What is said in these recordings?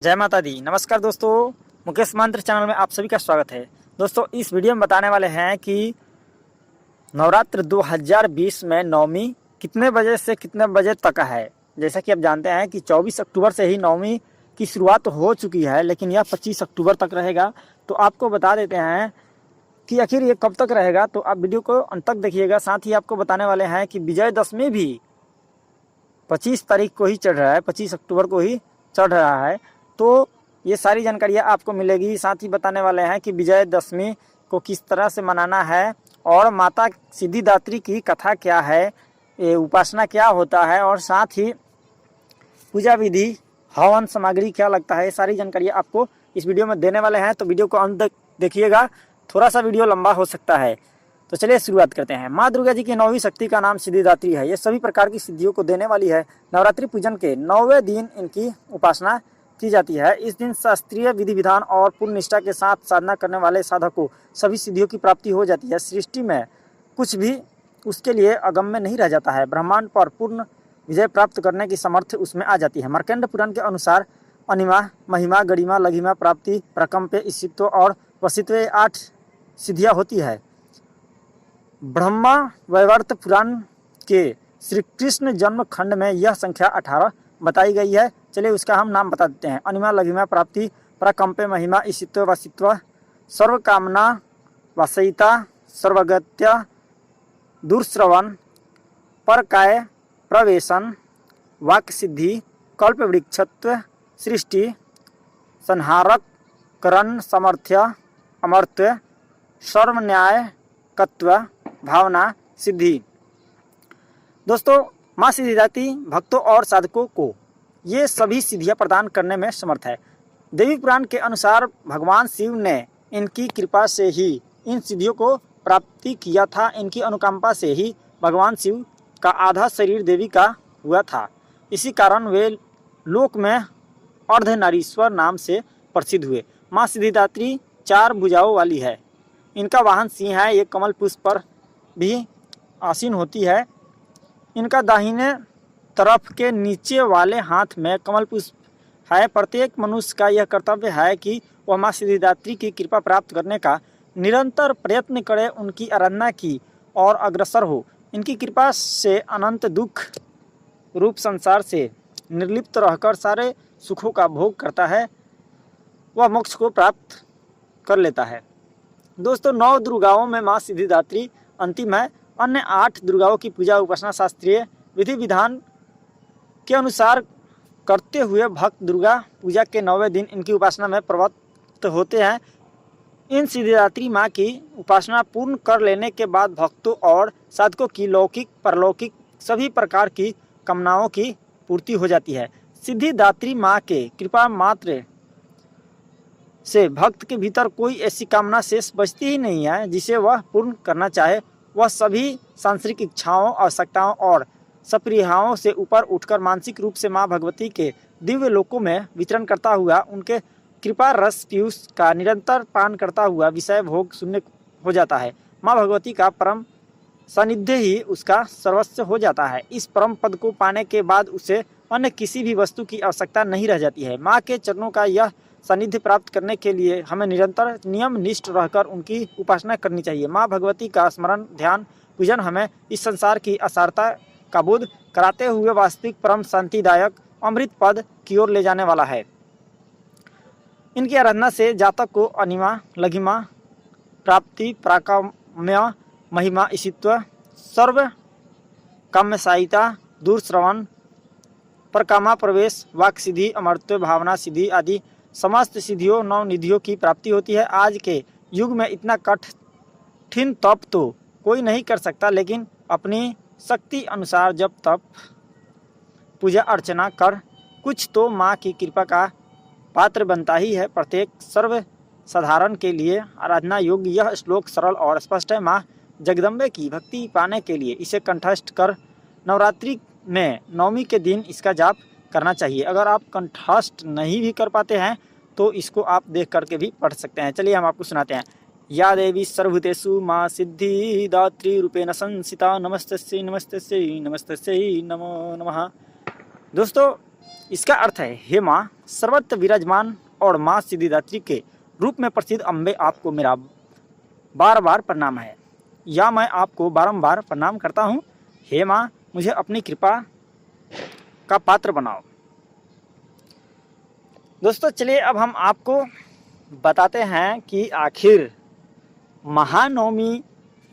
जय माता दी। नमस्कार दोस्तों, मुकेश मंत्र चैनल में आप सभी का स्वागत है। दोस्तों, इस वीडियो में बताने वाले हैं कि नवरात्र 2020 में नवमी कितने बजे से कितने बजे तक है। जैसा कि आप जानते हैं कि 24 अक्टूबर से ही नवमी की शुरुआत हो चुकी है, लेकिन यह 25 अक्टूबर तक रहेगा। तो आपको बता देते हैं कि आखिर ये कब तक रहेगा, तो आप वीडियो को अंत तक देखिएगा। साथ ही आपको बताने वाले हैं कि विजयदशमी भी 25 तारीख को ही चढ़ रहा है, 25 अक्टूबर को ही चढ़ रहा है। तो ये सारी जानकारियाँ आपको मिलेगी। साथ ही बताने वाले हैं कि विजयदशमी को किस तरह से मनाना है और माता सिद्धिदात्री की कथा क्या है, ये उपासना क्या होता है, और साथ ही पूजा विधि, हवन सामग्री क्या लगता है, ये सारी जानकारियाँ आपको इस वीडियो में देने वाले हैं। तो वीडियो को अंत तक देखिएगा, थोड़ा सा वीडियो लंबा हो सकता है। तो चलिए शुरुआत करते हैं। माँ दुर्गा जी की 9वीं शक्ति का नाम सिद्धिदात्री है। ये सभी प्रकार की सिद्धियों को देने वाली है। नवरात्रि पूजन के 9वें दिन इनकी उपासना की जाती है। इस दिन शास्त्रीय विधि विधान और पूर्ण निष्ठा के साथ साधना करने वाले साधक को सभी सिद्धियों की प्राप्ति हो जाती है। सृष्टि में कुछ भी उसके लिए अगम्य नहीं रह जाता है। ब्रह्मांड पर पूर्ण विजय प्राप्त करने की सामर्थ्य उसमें आ जाती है। मार्कंड पुराण के अनुसार अनिमा, महिमा, गरिमा, लघिमा, प्राप्ति, प्रकंप, ईशित्व और वसित्व 8 सिद्धियाँ होती है। ब्रह्मा वैवर्त पुराण के श्री कृष्ण जन्म खंड में यह संख्या 18 बताई गई है। चलिए उसका हम नाम बता देते हैं। अनिमा, लघिमा, प्राप्ति, प्रकंपे, महिमा, ईशित्व, वसित्व, सर्वकामना, वासयिता, सर्वगत्य, दूरश्रवण, परकाय, प्रवेशन, वाक् सिद्धि, कल्प वृक्षत्व, सृष्टि, संहारक, करण, सामर्थ्य, अमर्त्य, सर्वन्याय, कत्व, भावना, सिद्धि। दोस्तों, माँ सिद्धिदात्री भक्तों और साधकों को ये सभी सिद्धियाँ प्रदान करने में समर्थ है। देवी पुराण के अनुसार भगवान शिव ने इनकी कृपा से ही इन सिद्धियों को प्राप्ति किया था। इनकी अनुकंपा से ही भगवान शिव का आधा शरीर देवी का हुआ था। इसी कारण वे लोक में अर्धनारीश्वर नाम से प्रसिद्ध हुए। माँ सिद्धिदात्री 4 भुजाओं वाली है। इनका वाहन सिंह है। ये कमल पुष्प पर भी आसीन होती है। इनका दाहिने तरफ के नीचे वाले हाथ में कमल पुष्प है। प्रत्येक मनुष्य का यह कर्तव्य है कि वह माँ सिद्धिदात्री की कृपा प्राप्त करने का निरंतर प्रयत्न करे, उनकी आराधना की और अग्रसर हो। इनकी कृपा से अनंत दुख रूप संसार से निर्लिप्त रहकर सारे सुखों का भोग करता है, वह मोक्ष को प्राप्त कर लेता है। दोस्तों, 9 दुर्गाओं में माँ सिद्धिदात्री अंतिम है। अन्य 8 दुर्गाओं की पूजा उपासना शास्त्रीय विधि विधान के अनुसार करते हुए भक्त दुर्गा पूजा के 9वें दिन इनकी उपासना में प्रवृत्त होते हैं। इन सिद्धिदात्री माँ की उपासना पूर्ण कर लेने के बाद भक्तों और साधकों की लौकिक परलौकिक सभी प्रकार की कामनाओं की पूर्ति हो जाती है। सिद्धिदात्री माँ के कृपा मात्र से भक्त के भीतर कोई ऐसी कामना शेष बचती ही नहीं है जिसे वह पूर्ण करना चाहे। वह सभी सांसारिक इच्छाओं, आवश्यकताओं और सप्रियाओं से ऊपर उठकर मानसिक रूप से माँ भगवती के दिव्य लोकों में विचरण करता हुआ उनके कृपा रस पीयूष का निरंतर पान करता हुआ विषय भोग शून्य हो जाता है। माँ भगवती का परम सानिध्य ही उसका सर्वस्व हो जाता है। इस परम पद को पाने के बाद उसे अन्य किसी भी वस्तु की आवश्यकता नहीं रह जाती है। माँ के चरणों का यह सानिध्य प्राप्त करने के लिए हमें निरंतर नियम निष्ठ रहकर उनकी उपासना करनी चाहिए। माँ भगवती का स्मरण, ध्यान, पूजन हमें इस संसार की असारता का बोध कराते हुए वास्तविक परम शांतिदायक अमृत पद की ओर ले जाने वाला है। इनकी आराधना से जातक को अनिमा, लघिमा, प्राप्ति, प्राकाम्य, महिमा, ईशित्व, सर्व काम्यसायिता, दूरश्रवण, परकामा, प्रवेश, वाक् सिद्धि, अमर्त्य, भावना सिद्धि आदि समस्त सिद्धियों 9 निधियों की प्राप्ति होती है। आज के युग में इतना कठिन तप तो कोई नहीं कर सकता, लेकिन अपनी शक्ति अनुसार जब तप पूजा अर्चना कर कुछ तो माँ की कृपा का पात्र बनता ही है। प्रत्येक सर्व साधारण के लिए आराधना योग्य यह श्लोक सरल और स्पष्ट है। माँ जगदम्बे की भक्ति पाने के लिए इसे कंठस्थ कर नवरात्रि में 9वीं के दिन इसका जाप करना चाहिए। अगर आप कंठस्थ नहीं भी कर पाते हैं तो इसको आप देख करके भी पढ़ सकते हैं। चलिए हम आपको सुनाते हैं। या देवी सर्वभूतेषु माँ सिद्धिदात्री रूपेण संस्थिता नमस्तस्यै नमस्तस्यै नमस्तस्यै नमो नमः। दोस्तों, इसका अर्थ है, हे माँ सर्वत्र विराजमान और माँ सिद्धिदात्री के रूप में प्रसिद्ध अम्बे, आपको मेरा बार बार प्रणाम है, या मैं आपको बारंबार प्रणाम करता हूँ। हे माँ मुझे अपनी कृपा का पात्र बनाओ। दोस्तों चलिए अब हम आपको बताते हैं कि आखिर महानवमी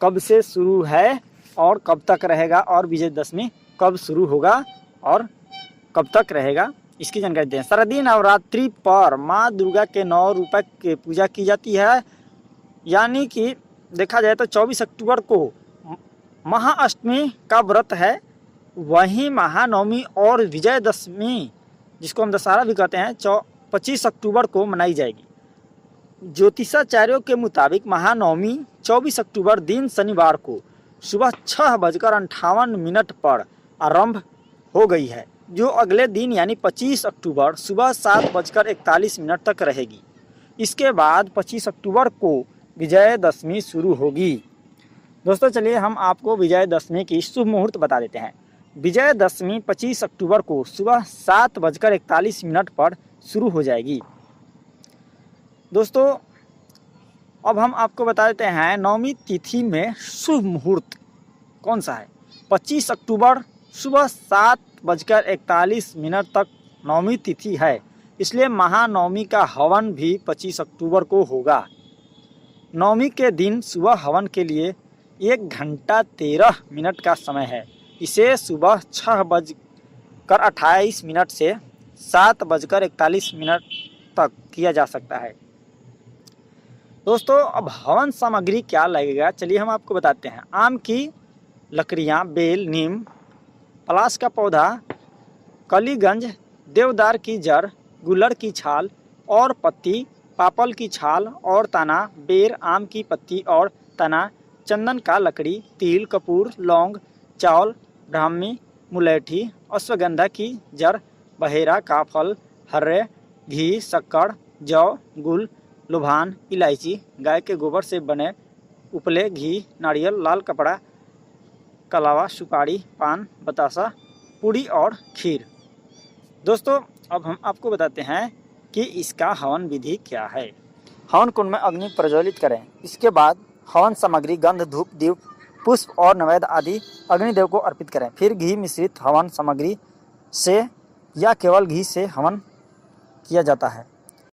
कब से शुरू है और कब तक रहेगा, और विजयदशमी कब शुरू होगा और कब तक रहेगा, इसकी जानकारी दें। शारदीय नवरात्रि पर माँ दुर्गा के 9 रूपों की पूजा की जाती है, यानी कि देखा जाए तो 24 अक्टूबर को महाअष्टमी का व्रत है। वहीं महानवमी और विजयदशमी, जिसको हम दशहरा भी कहते हैं, 25 अक्टूबर को मनाई जाएगी। ज्योतिषाचार्यों के मुताबिक महानवमी 24 अक्टूबर दिन शनिवार को सुबह 6:58 पर आरंभ हो गई है, जो अगले दिन यानी 25 अक्टूबर सुबह 7:41 तक रहेगी। इसके बाद 25 अक्टूबर को विजयदशमी शुरू होगी। दोस्तों चलिए हम आपको विजयदशमी की शुभ मुहूर्त बता देते हैं। विजयदशमी 25 अक्टूबर को सुबह 7:41 पर शुरू हो जाएगी। दोस्तों अब हम आपको बता देते हैं नवमी तिथि में शुभ मुहूर्त कौन सा है। 25 अक्टूबर सुबह 7:41 तक नवमी तिथि है, इसलिए महानवमी का हवन भी 25 अक्टूबर को होगा। नवमी के दिन सुबह हवन के लिए 1 घंटा 13 मिनट का समय है। इसे सुबह 6:28 से 7:41 तक किया जा सकता है। दोस्तों अब हवन सामग्री क्या लगेगा, चलिए हम आपको बताते हैं। आम की लकड़ियाँ, बेल, नीम, पलाश का पौधा, कलीगंज, देवदार की जड़, गुलर की छाल और पत्ती, पापल की छाल और तना, बेर, आम की पत्ती और तना, चंदन का लकड़ी, तिल, कपूर, लौंग, चावल, ब्राह्मी, मुलैठी, अश्वगंधा की जड़, बहेरा का फल, हर्रे, घी, शक्कर, जौ, गुल, लुभान, इलायची, गाय के गोबर से बने उपले, घी, नारियल, लाल कपड़ा, कलावा, सुपारी, पान, बतासा, पूड़ी और खीर। दोस्तों अब हम आपको बताते हैं कि इसका हवन विधि क्या है। हवन कुंड में अग्नि प्रज्वलित करें। इसके बाद हवन सामग्री गंध, धूप, दीप, पुष्प और नैवेद्य आदि अग्निदेव को अर्पित करें। फिर घी मिश्रित हवन सामग्री से या केवल घी से हवन किया जाता है।